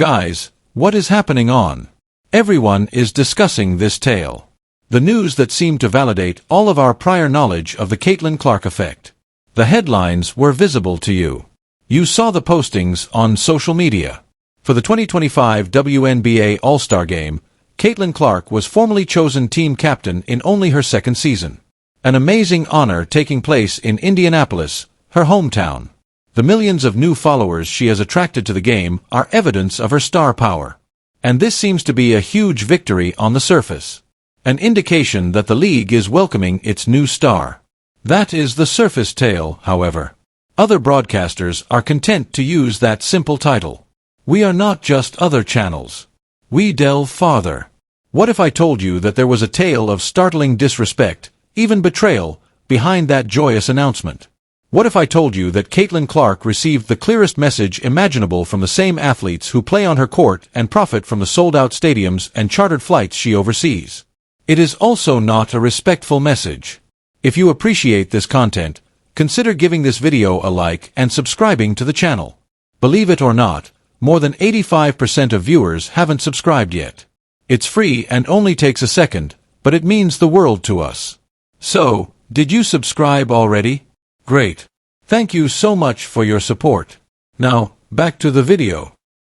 Guys, what is happening on? Everyone is discussing this tale. The news that seemed to validate all of our prior knowledge of the CaitlinClark effect. The headlines were visible to you. You saw the postings on social media. For the 2025 WNBA All-Star game, CaitlinClark was formally chosen team captain in only her second season. An amazing honor taking place in Indianapolis, her hometown. The millions of new followers she has attracted to the game are evidence of her star power. And this seems to be a huge victory on the surface. An indication that the league is welcoming its new star. That is the surface tale, however. Other broadcasters are content to use that simple title. We are not just other channels. We delve farther. What if I told you that there was a tale of startling disrespect, even betrayal, behind that joyous announcement? What if I told you that CaitlinClark received the clearest message imaginable from the same athletes who play on her court and profit from the sold-out stadiums and chartered flights she oversees? It is also not a respectful message. If you appreciate this content, consider giving this video a like and subscribing to the channel. Believe it or not, more than 85% of viewers haven't subscribed yet. It's free and only takes a second, but it means the world to us. So, did you subscribe already? Great. Thank you so much for your support. Now, back to the video.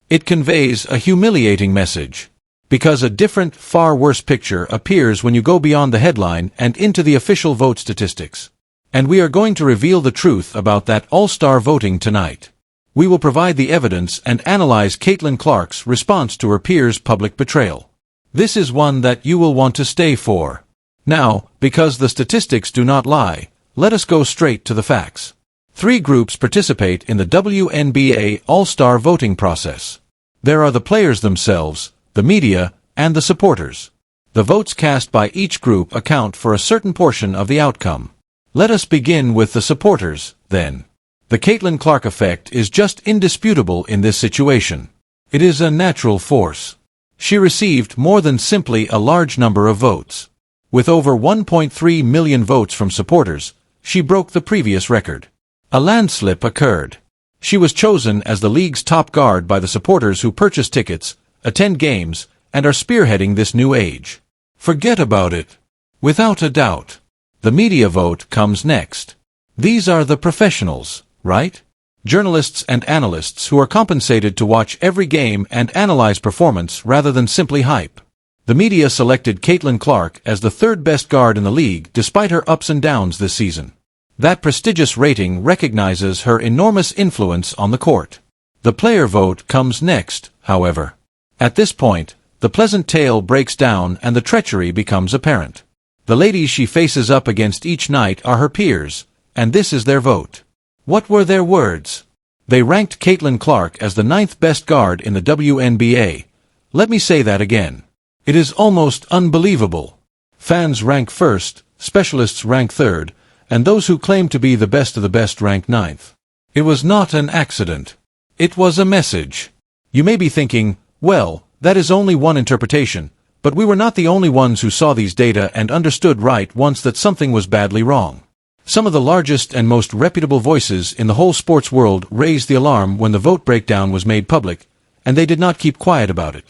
It conveys a humiliating message. Because a different, far worse picture appears when you go beyond the headline and into the official vote statistics. And we are going to reveal the truth about that all-star voting tonight. We will provide the evidence and analyze CaitlinClark's response to her peers' public betrayal. This is one that you will want to stay for. Now, because the statistics do not lie, let us go straight to the facts. 3 groups participate in the WNBA All-Star voting process. There are the players themselves, the media, and the supporters. The votes cast by each group account for a certain portion of the outcome. Let us begin with the supporters, then. The CaitlinClark effect is just indisputable in this situation. It is a natural force. She received more than simply a large number of votes. With over 1.3 million votes from supporters, she broke the previous record. A landslip occurred. She was chosen as the league's top guard by the supporters who purchase tickets, attend games, and are spearheading this new age. Forget about it. Without a doubt. The media vote comes next. These are the professionals, right? Journalists and analysts who are compensated to watch every game and analyze performance rather than simply hype. The media selected CaitlinClark as the 3rd best guard in the league despite her ups and downs this season. That prestigious rating recognizes her enormous influence on the court. The player vote comes next, however. At this point, the pleasant tale breaks down and the treachery becomes apparent. The ladies she faces up against each night are her peers, and this is their vote. What were their words? They ranked CaitlinClark as the 9th best guard in the WNBA. Let me say that again. It is almost unbelievable. Fans rank 1st, specialists rank 3rd, and those who claim to be the best of the best rank 9th. It was not an accident. It was a message. You may be thinking, well, that is only one interpretation, but we were not the only ones who saw these data and understood right once that something was badly wrong. Some of the largest and most reputable voices in the whole sports world raised the alarm when the vote breakdown was made public, and they did not keep quiet about it.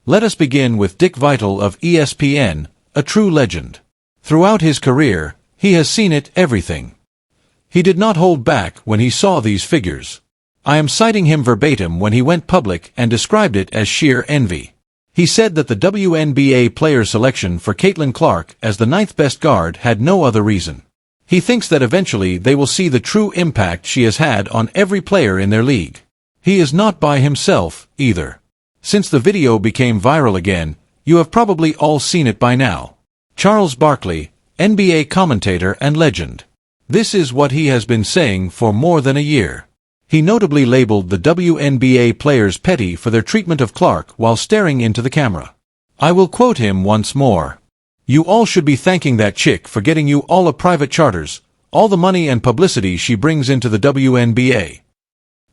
Let us begin with Dick Vitale of ESPN, a true legend. Throughout his career, he has seen it everything. He did not hold back when he saw these figures. I am citing him verbatim when he went public and described it as sheer envy. He said that the WNBA player selection for CaitlinClark as the 9th best guard had no other reason. He thinks that eventually they will see the true impact she has had on every player in their league. He is not by himself, either. Since the video became viral again, you have probably all seen it by now. Charles Barkley, NBA commentator and legend. This is what he has been saying for more than a year. He notably labeled the WNBA players petty for their treatment of Clark while staring into the camera. I will quote him once more. You all should be thanking that chick for getting you all a private charters, all the money and publicity she brings into the WNBA.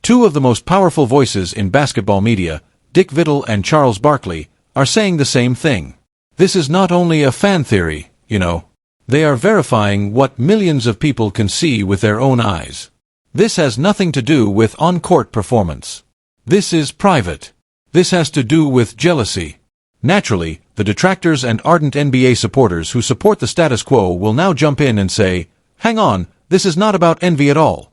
2 of the most powerful voices in basketball media, Dick Vitale and Charles Barkley, are saying the same thing. This is not only a fan theory, you know. They are verifying what millions of people can see with their own eyes. This has nothing to do with on-court performance. This is private. This has to do with jealousy. Naturally, the detractors and ardent NBA supporters who support the status quo will now jump in and say, "Hang on, this is not about envy at all.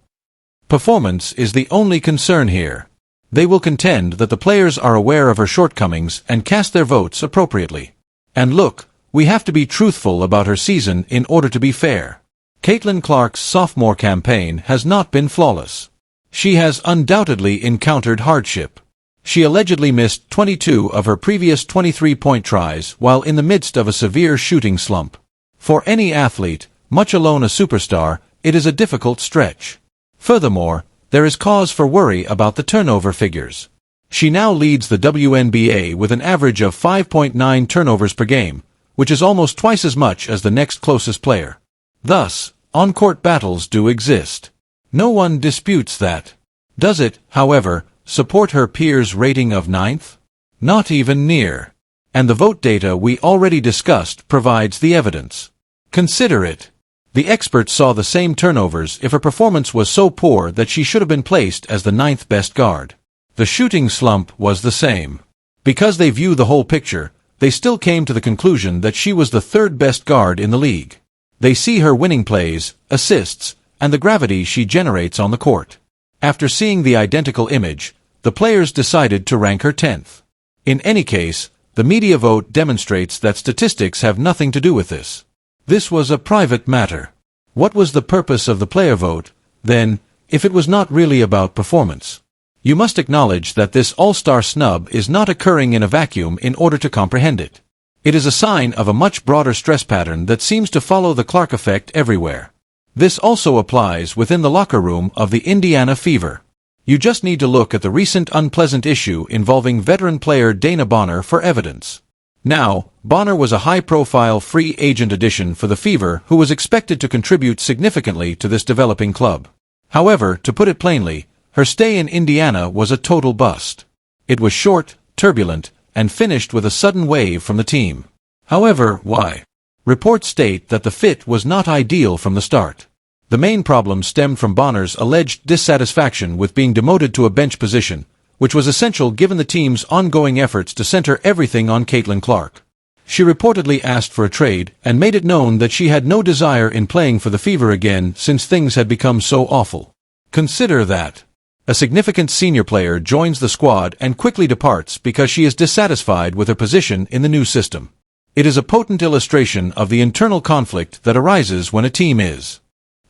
Performance is the only concern here." They will contend that the players are aware of her shortcomings and cast their votes appropriately. And look, we have to be truthful about her season in order to be fair. CaitlinClark's sophomore campaign has not been flawless. She has undoubtedly encountered hardship. She allegedly missed 22 of her previous 23-point tries while in the midst of a severe shooting slump. For any athlete, much alone a superstar, it is a difficult stretch. Furthermore, there is cause for worry about the turnover figures. She now leads the WNBA with an average of 5.9 turnovers per game, which is almost twice as much as the next closest player. Thus, on-court battles do exist. No one disputes that. Does it, however, support her peers' rating of 9th? Not even near. And the vote data we already discussed provides the evidence. Consider it. The experts saw the same turnovers if her performance was so poor that she should have been placed as the 9th best guard. The shooting slump was the same. Because they view the whole picture, they still came to the conclusion that she was the 3rd best guard in the league. They see her winning plays, assists, and the gravity she generates on the court. After seeing the identical image, the players decided to rank her 10th. In any case, the media vote demonstrates that statistics have nothing to do with this. This was a private matter. What was the purpose of the player vote, then, if it was not really about performance? You must acknowledge that this all-star snub is not occurring in a vacuum in order to comprehend it. It is a sign of a much broader stress pattern that seems to follow the Clark effect everywhere. This also applies within the locker room of the Indiana Fever. You just need to look at the recent unpleasant issue involving veteran player Dana Bonner for evidence. Now, Bonner was a high-profile free agent addition for the Fever who was expected to contribute significantly to this developing club. However, to put it plainly, her stay in Indiana was a total bust. It was short, turbulent, and finished with a sudden wave from the team. However, why? Reports state that the fit was not ideal from the start. The main problem stemmed from Bonner's alleged dissatisfaction with being demoted to a bench position, which was essential given the team's ongoing efforts to center everything on CaitlinClark. She reportedly asked for a trade and made it known that she had no desire in playing for the Fever again since things had become so awful. Consider that. A significant senior player joins the squad and quickly departs because she is dissatisfied with her position in the new system. It is a potent illustration of the internal conflict that arises when a team is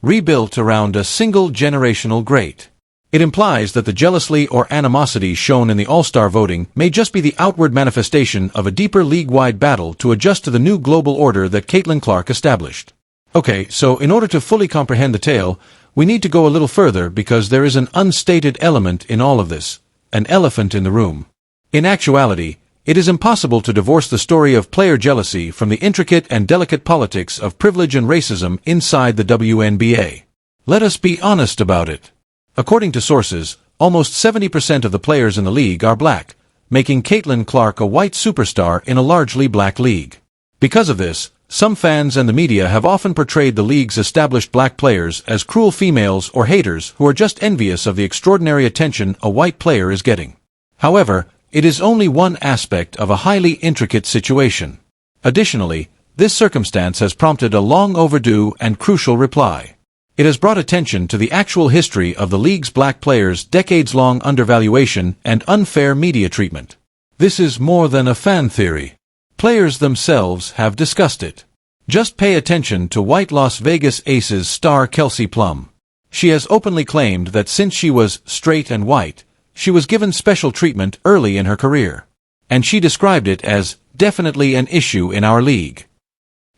rebuilt around a single generational great. It implies that the jealousy or animosity shown in the All-Star voting may just be the outward manifestation of a deeper league-wide battle to adjust to the new global order that CaitlinClark established. Okay, so in order to fully comprehend the tale, we need to go a little further because there is an unstated element in all of this, an elephant in the room. In actuality, it is impossible to divorce the story of player jealousy from the intricate and delicate politics of privilege and racism inside the WNBA. Let us be honest about it. According to sources, almost 70% of the players in the league are black, making CaitlinClark a white superstar in a largely black league. Because of this, some fans and the media have often portrayed the league's established black players as cruel females or haters who are just envious of the extraordinary attention a white player is getting. However, it is only one aspect of a highly intricate situation. Additionally, this circumstance has prompted a long overdue and crucial reply. It has brought attention to the actual history of the league's black players' decades-long undervaluation and unfair media treatment. This is more than a fan theory. Players themselves have discussed it. Just pay attention to white Las Vegas Aces star Kelsey Plum. She has openly claimed that since she was straight and white, she was given special treatment early in her career. And she described it as definitely an issue in our league.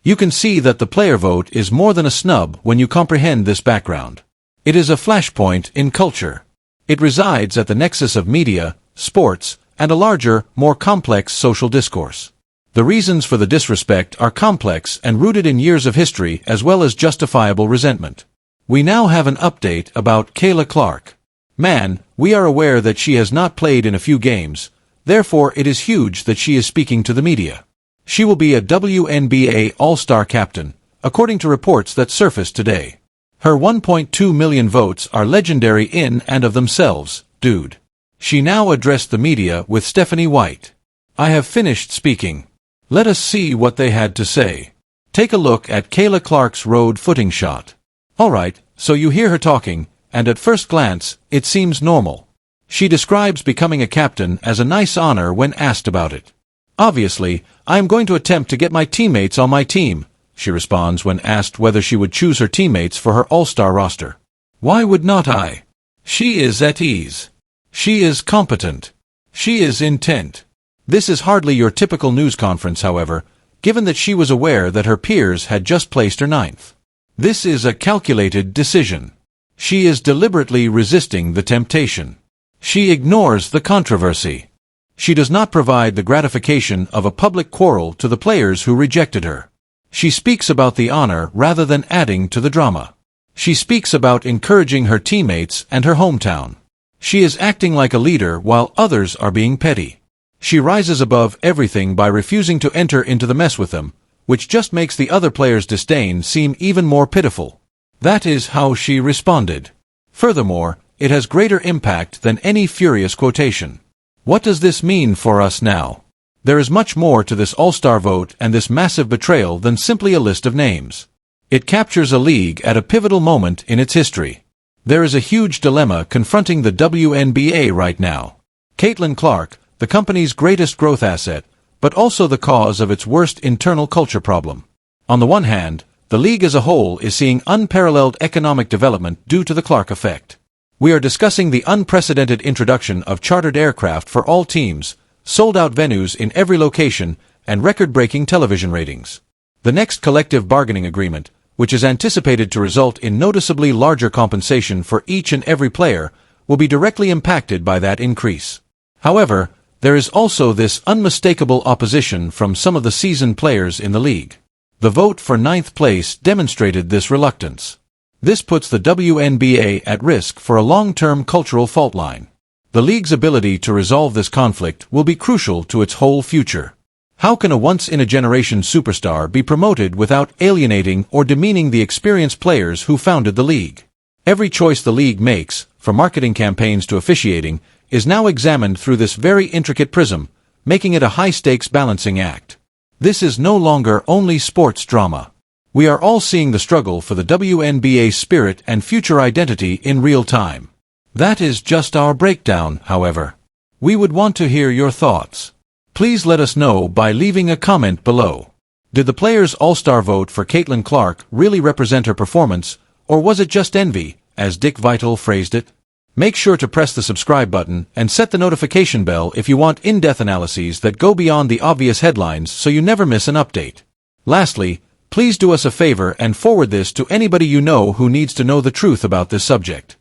You can see that the player vote is more than a snub when you comprehend this background. It is a flashpoint in culture. It resides at the nexus of media, sports, and a larger, more complex social discourse. The reasons for the disrespect are complex and rooted in years of history as well as justifiable resentment. We now have an update about CaitlinClark. Man, we are aware that she has not played in a few games, therefore it is huge that she is speaking to the media. She will be a WNBA All-Star captain, according to reports that surfaced today. Her 1.2 million votes are legendary in and of themselves, dude. She now addressed the media with Stephanie White. "I have finished speaking. Let us see what they had to say. Take a look at CaitlinClark's road footing shot. Alright, so you hear her talking, and at first glance, it seems normal. She describes becoming a captain as a nice honor when asked about it. Obviously, I am going to attempt to get my teammates on my team," she responds when asked whether she would choose her teammates for her All-Star roster. "Why would not I? She is at ease. She is competent. She is intent." This is hardly your typical news conference, however, given that she was aware that her peers had just placed her ninth. This is a calculated decision. She is deliberately resisting the temptation. She ignores the controversy. She does not provide the gratification of a public quarrel to the players who rejected her. She speaks about the honor rather than adding to the drama. She speaks about encouraging her teammates and her hometown. She is acting like a leader while others are being petty. She rises above everything by refusing to enter into the mess with them, which just makes the other players' disdain seem even more pitiful. That is how she responded. Furthermore, it has greater impact than any furious quotation. What does this mean for us now? There is much more to this All-Star vote and this massive betrayal than simply a list of names. It captures a league at a pivotal moment in its history. There is a huge dilemma confronting the WNBA right now. CaitlinClark, the company's greatest growth asset, but also the cause of its worst internal culture problem. On the one hand, the league as a whole is seeing unparalleled economic development due to the Clark effect. We are discussing the unprecedented introduction of chartered aircraft for all teams, sold-out venues in every location, and record-breaking television ratings. The next collective bargaining agreement, which is anticipated to result in noticeably larger compensation for each and every player, will be directly impacted by that increase. However, there is also this unmistakable opposition from some of the seasoned players in the league. The vote for ninth place demonstrated this reluctance. This puts the WNBA at risk for a long-term cultural fault line. The league's ability to resolve this conflict will be crucial to its whole future. How can a once-in-a-generation superstar be promoted without alienating or demeaning the experienced players who founded the league? Every choice the league makes, from marketing campaigns to officiating, is now examined through this very intricate prism, making it a high-stakes balancing act. This is no longer only sports drama. We are all seeing the struggle for the WNBA's spirit and future identity in real time. That is just our breakdown, however. We would want to hear your thoughts. Please let us know by leaving a comment below. Did the players' All-Star vote for CaitlinClark really represent her performance, or was it just envy, as Dick Vitale phrased it? Make sure to press the subscribe button and set the notification bell if you want in-depth analyses that go beyond the obvious headlines so you never miss an update. Lastly, please do us a favor and forward this to anybody you know who needs to know the truth about this subject.